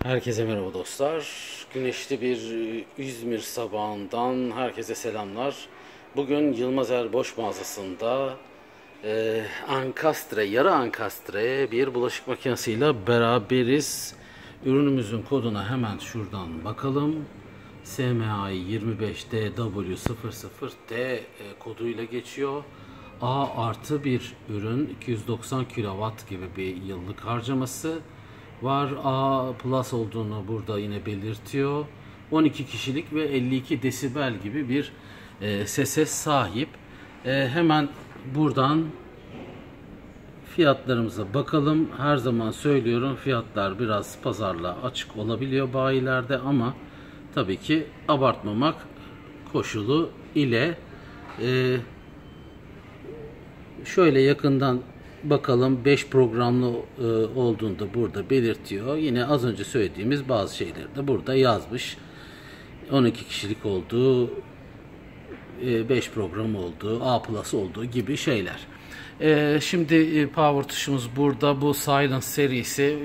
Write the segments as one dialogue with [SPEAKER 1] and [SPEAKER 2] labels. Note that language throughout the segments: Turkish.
[SPEAKER 1] Herkese merhaba dostlar. Güneşli bir İzmir sabahından herkese selamlar. Bugün Yılmaz Erboş mağazasında Ankastre, yarı Ankastre bir bulaşık makinesiyle beraberiz. Ürünümüzün koduna hemen şuradan bakalım. SMAI 25DW00D koduyla geçiyor. A artı bir ürün, 290 kW gibi bir yıllık harcaması var. A plus olduğunu burada yine belirtiyor. 12 kişilik ve 52 desibel gibi bir sese sahip. Hemen buradan fiyatlarımıza bakalım. Her zaman söylüyorum, fiyatlar biraz pazarla açık olabiliyor bayilerde ama tabii ki abartmamak koşulu ile şöyle yakından bakalım. 5 programlı olduğunu da burada belirtiyor. Yine az önce söylediğimiz bazı şeyleri de burada yazmış. 12 kişilik olduğu, 5 program olduğu, A plus olduğu gibi şeyler. Şimdi power tuşumuz burada. Bu Silence serisi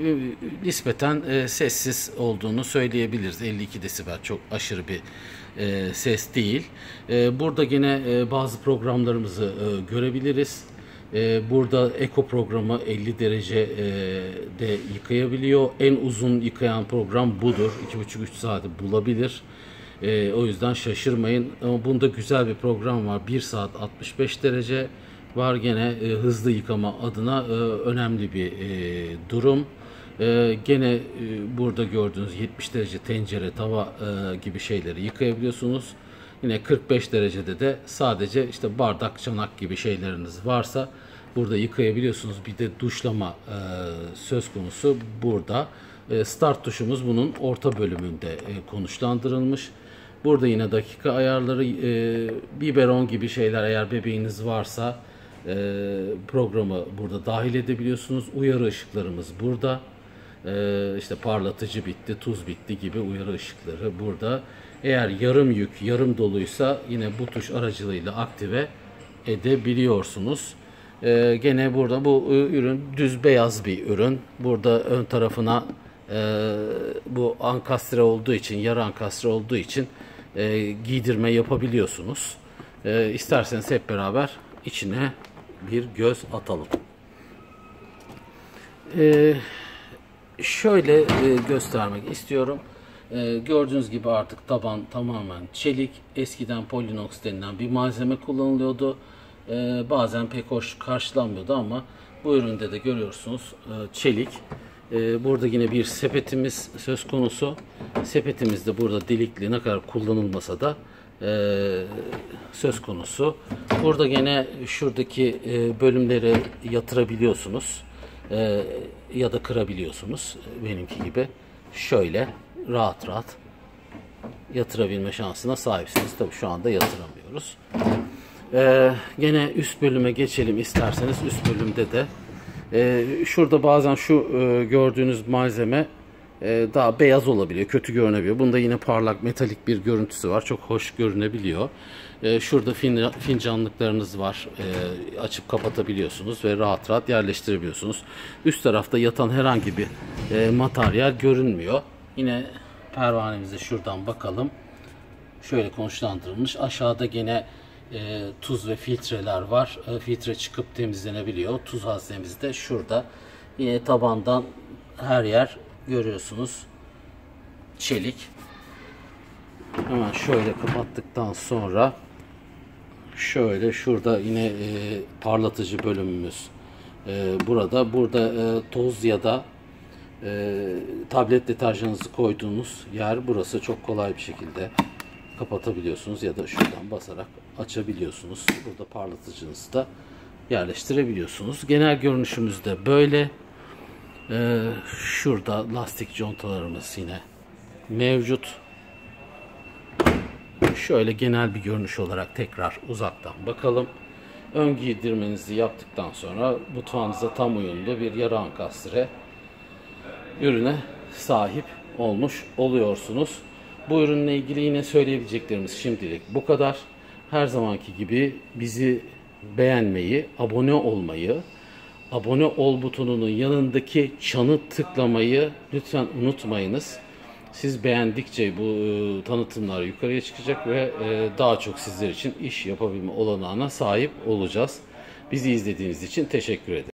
[SPEAKER 1] nispeten sessiz olduğunu söyleyebiliriz. 52 desibel çok aşırı bir ses değil. Burada yine bazı programlarımızı görebiliriz. Burada Eco programı 50 derecede yıkayabiliyor. En uzun yıkayan program budur. 2,5-3 saati bulabilir. O yüzden şaşırmayın. Ama bunda güzel bir program var. 1 saat 65 derece var. Gene hızlı yıkama adına önemli bir durum. Gene burada gördüğünüz 70 derece tencere, tava gibi şeyleri yıkayabiliyorsunuz. Yine 45 derecede de sadece işte bardak, çanak gibi şeyleriniz varsa burada yıkayabiliyorsunuz. Bir de duşlama söz konusu burada. Start tuşumuz bunun orta bölümünde konuşlandırılmış. Burada yine dakika ayarları, biberon gibi şeyler eğer bebeğiniz varsa programı burada dahil edebiliyorsunuz. Uyarı ışıklarımız burada. İşte parlatıcı bitti, tuz bitti gibi uyarı ışıkları burada. Eğer yarım yük, yarım doluysa yine bu tuş aracılığıyla aktive edebiliyorsunuz. Gene burada bu ürün düz beyaz bir ürün. Burada ön tarafına bu ankastre olduğu için, yarı ankastre olduğu için giydirme yapabiliyorsunuz. İsterseniz hep beraber içine bir göz atalım. Şöyle göstermek istiyorum. Gördüğünüz gibi artık taban tamamen çelik. Eskiden Polinox denilen bir malzeme kullanılıyordu. Bazen pek hoş karşılanmıyordu ama bu üründe de görüyorsunuz çelik. Burada yine bir sepetimiz söz konusu. Sepetimiz de burada delikli, ne kadar kullanılmasa da söz konusu. Burada yine şuradaki bölümleri yatırabiliyorsunuz. Ya da kırabiliyorsunuz. Benimki gibi. Şöyle rahat rahat yatırabilme şansına sahipsiniz. Tabii şu anda yatıramıyoruz. Gene üst bölüme geçelim isterseniz. Üst bölümde de şurada bazen şu gördüğünüz malzeme daha beyaz olabiliyor, kötü görünebiliyor. Bunda yine parlak metalik bir görüntüsü var. Çok hoş görünebiliyor. Şurada fincanlıklarınız var. Açıp kapatabiliyorsunuz ve rahat rahat yerleştirebiliyorsunuz. Üst tarafta yatan herhangi bir materyal görünmüyor. Yine pervanemize şuradan bakalım. Şöyle konuşlandırılmış. Aşağıda gene tuz ve filtreler var. Filtre çıkıp temizlenebiliyor. Tuz haznemiz de şurada. Yine tabandan her yer görüyorsunuz çelik. Hemen şöyle kapattıktan sonra şöyle şurada yine parlatıcı bölümümüz burada toz ya da tablet deterjanınızı koyduğunuz yer burası. Çok kolay bir şekilde kapatabiliyorsunuz ya da şuradan basarak açabiliyorsunuz. Burada parlatıcınızı da yerleştirebiliyorsunuz. Genel görünüşümüz de böyle. Şurada lastik contalarımız yine mevcut. Şöyle genel bir görünüş olarak tekrar uzaktan bakalım. Ön giydirmenizi yaptıktan sonra mutfağınıza tam uyumlu bir yarı ankastre ürüne sahip olmuş oluyorsunuz. Bu ürünle ilgili yine söyleyebileceklerimiz şimdilik bu kadar. Her zamanki gibi bizi beğenmeyi, abone olmayı, abone ol butonunun yanındaki çanı tıklamayı lütfen unutmayınız. Siz beğendikçe bu tanıtımlar yukarıya çıkacak ve daha çok sizler için iş yapabilme olanağına sahip olacağız. Bizi izlediğiniz için teşekkür ederim.